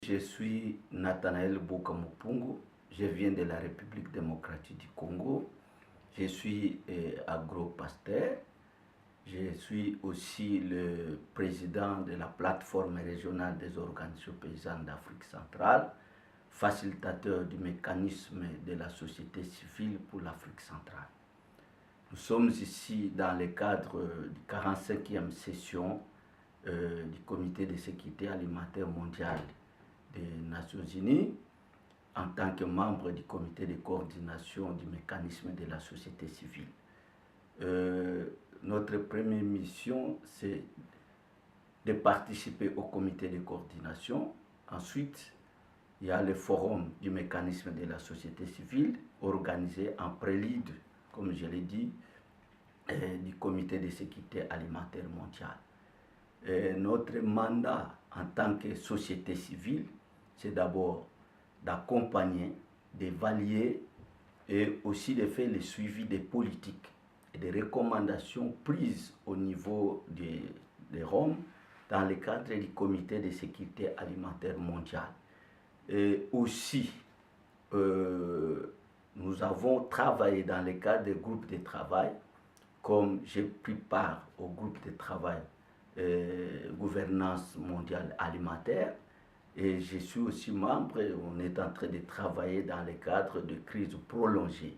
Je suis Nathanaël Bokamopungu, je viens de la République démocratique du Congo. Je suis agro-pasteur. Je suis aussi le président de la plateforme régionale des organisations paysannes d'Afrique centrale, facilitateur du mécanisme de la société civile pour l'Afrique centrale. Nous sommes ici dans le cadre du 45e session du Comité de sécurité alimentaire mondial des Nations Unies en tant que membre du comité de coordination du mécanisme de la société civile. Notre première mission, c'est de participer au comité de coordination. Ensuite, il y a le forum du mécanisme de la société civile organisé en prélude, comme je l'ai dit, du comité de sécurité alimentaire mondiale. Notre mandat en tant que société civile, c'est d'abord d'accompagner, d'évaluer et aussi de faire le suivi des politiques et des recommandations prises au niveau des Roms dans le cadre du comité de sécurité alimentaire mondiale. Et aussi, nous avons travaillé dans le cadre des groupes de travail, comme j'ai pris part au groupe de travail gouvernance mondiale alimentaire, et je suis aussi membre, on est en train de travailler dans le cadre de crises prolongées.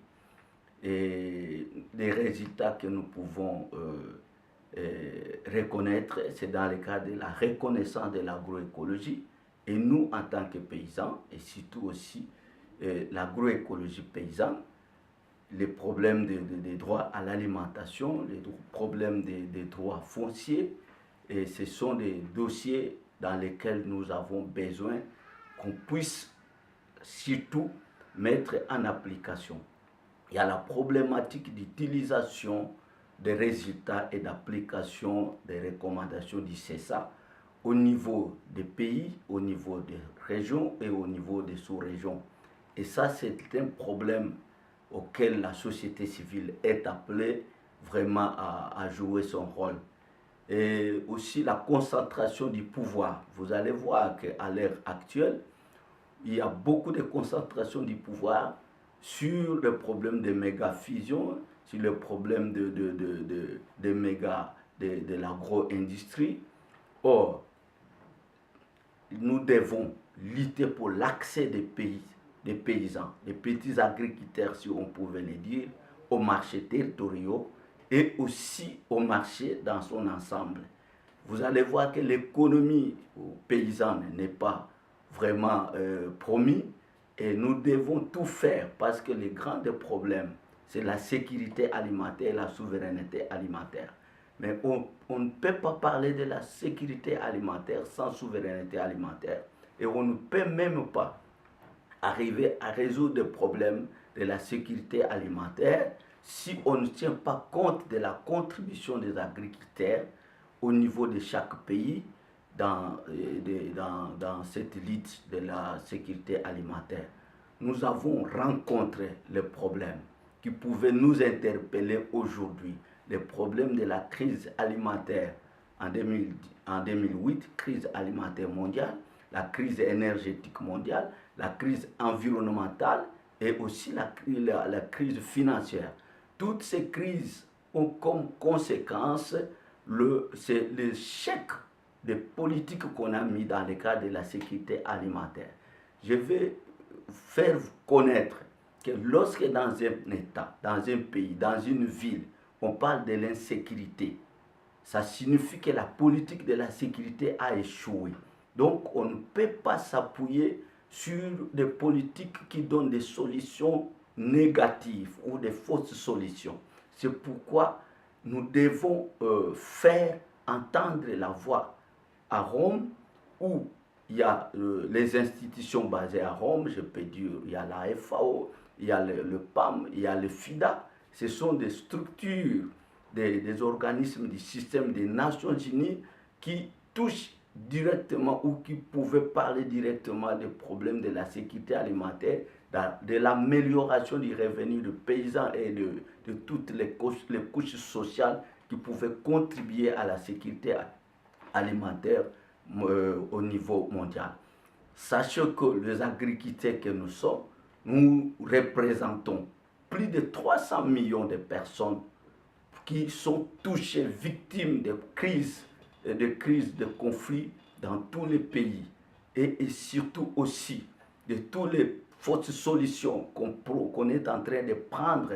Et les résultats que nous pouvons reconnaître, c'est dans le cadre de la reconnaissance de l'agroécologie. Et nous, en tant que paysans, et surtout aussi l'agroécologie paysanne, les problèmes des droits à l'alimentation, les problèmes des droits fonciers, et ce sont des dossiers dans lesquels nous avons besoin qu'on puisse surtout mettre en application. Il y a la problématique d'utilisation des résultats et d'application des recommandations du CESA au niveau des pays, au niveau des régions et au niveau des sous-régions. Et ça, c'est un problème auquel la société civile est appelée vraiment à jouer son rôle. Et aussi la concentration du pouvoir. Vous allez voir qu'à l'heure actuelle, il y a beaucoup de concentration du pouvoir sur le problème de méga-fusion, sur le problème de l'agro-industrie. Or, nous devons lutter pour l'accès des paysans, des petits agriculteurs, si on pouvait le dire, aux marchés territoriaux et aussi au marché dans son ensemble. Vous allez voir que l'économie paysanne n'est pas vraiment promise et nous devons tout faire parce que le grand problème, c'est la sécurité alimentaire et la souveraineté alimentaire. Mais on ne peut pas parler de la sécurité alimentaire sans souveraineté alimentaire. Et on ne peut même pas arriver à résoudre le problème de la sécurité alimentaire si on ne tient pas compte de la contribution des agriculteurs au niveau de chaque pays dans cette lutte de la sécurité alimentaire. Nous avons rencontré le problème qui pouvait nous interpeller aujourd'hui, le problème de la crise alimentaire en 2008, crise alimentaire mondiale, la crise énergétique mondiale, la crise environnementale et aussi la crise financière. Toutes ces crises ont comme conséquence l'échec des politiques qu'on a mis dans le cadre de la sécurité alimentaire. Je vais faire connaître que lorsque dans un État, dans un pays, dans une ville, on parle de l'insécurité, ça signifie que la politique de la sécurité a échoué. Donc on ne peut pas s'appuyer sur des politiques qui donnent des solutions négatives ou des fausses solutions. C'est pourquoi nous devons faire entendre la voix à Rome, où il y a les institutions basées à Rome, je peux dire, il y a la FAO, il y a le PAM, il y a le FIDA. Ce sont des structures, des organismes du système des Nations Unies qui touchent directement ou qui pouvaient parler directement des problèmes de la sécurité alimentaire, de l'amélioration du revenu des paysans et de toutes les couches sociales qui pouvaient contribuer à la sécurité alimentaire au niveau mondial. Sachez que les agriculteurs que nous sommes, nous représentons plus de 300 millions de personnes qui sont touchées, victimes de crises, de conflits dans tous les pays. Et surtout aussi de toutes les fausses solutions qu'on est en train de prendre.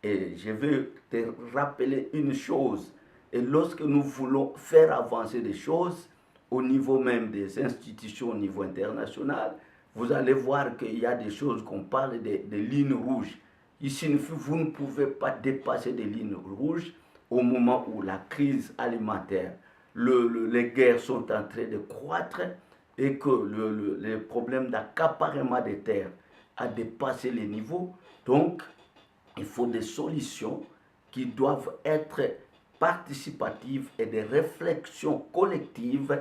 Et je veux te rappeler une chose. Et lorsque nous voulons faire avancer des choses, au niveau même des institutions, au niveau international, vous allez voir qu'il y a des choses qu'on parle de lignes rouges. Ici, vous ne pouvez pas dépasser des lignes rouges au moment où la crise alimentaire, les guerres sont en train de croître et que le problème d'accaparement des terres a dépassé les niveaux. Donc, il faut des solutions qui doivent être participatives et des réflexions collectives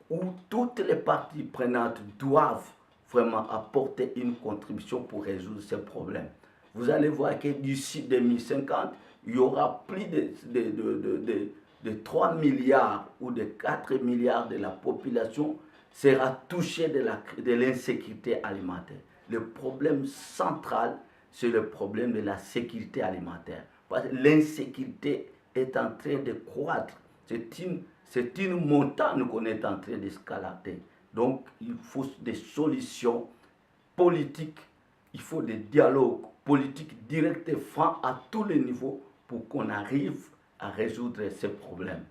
où toutes les parties prenantes doivent vraiment apporter une contribution pour résoudre ces problèmes. Vous allez voir que d'ici 2050, il y aura plus de 3 milliards ou de 4 milliards de la population sera touchée de l'insécurité alimentaire. Le problème central, c'est le problème de la sécurité alimentaire. Parce que l'insécurité est en train de croître. C'est une montagne qu'on est en train d'escalader. Donc, il faut des solutions politiques, il faut des dialogues politiques directs et francs à tous les niveaux pour qu'on arrive à résoudre ces problèmes.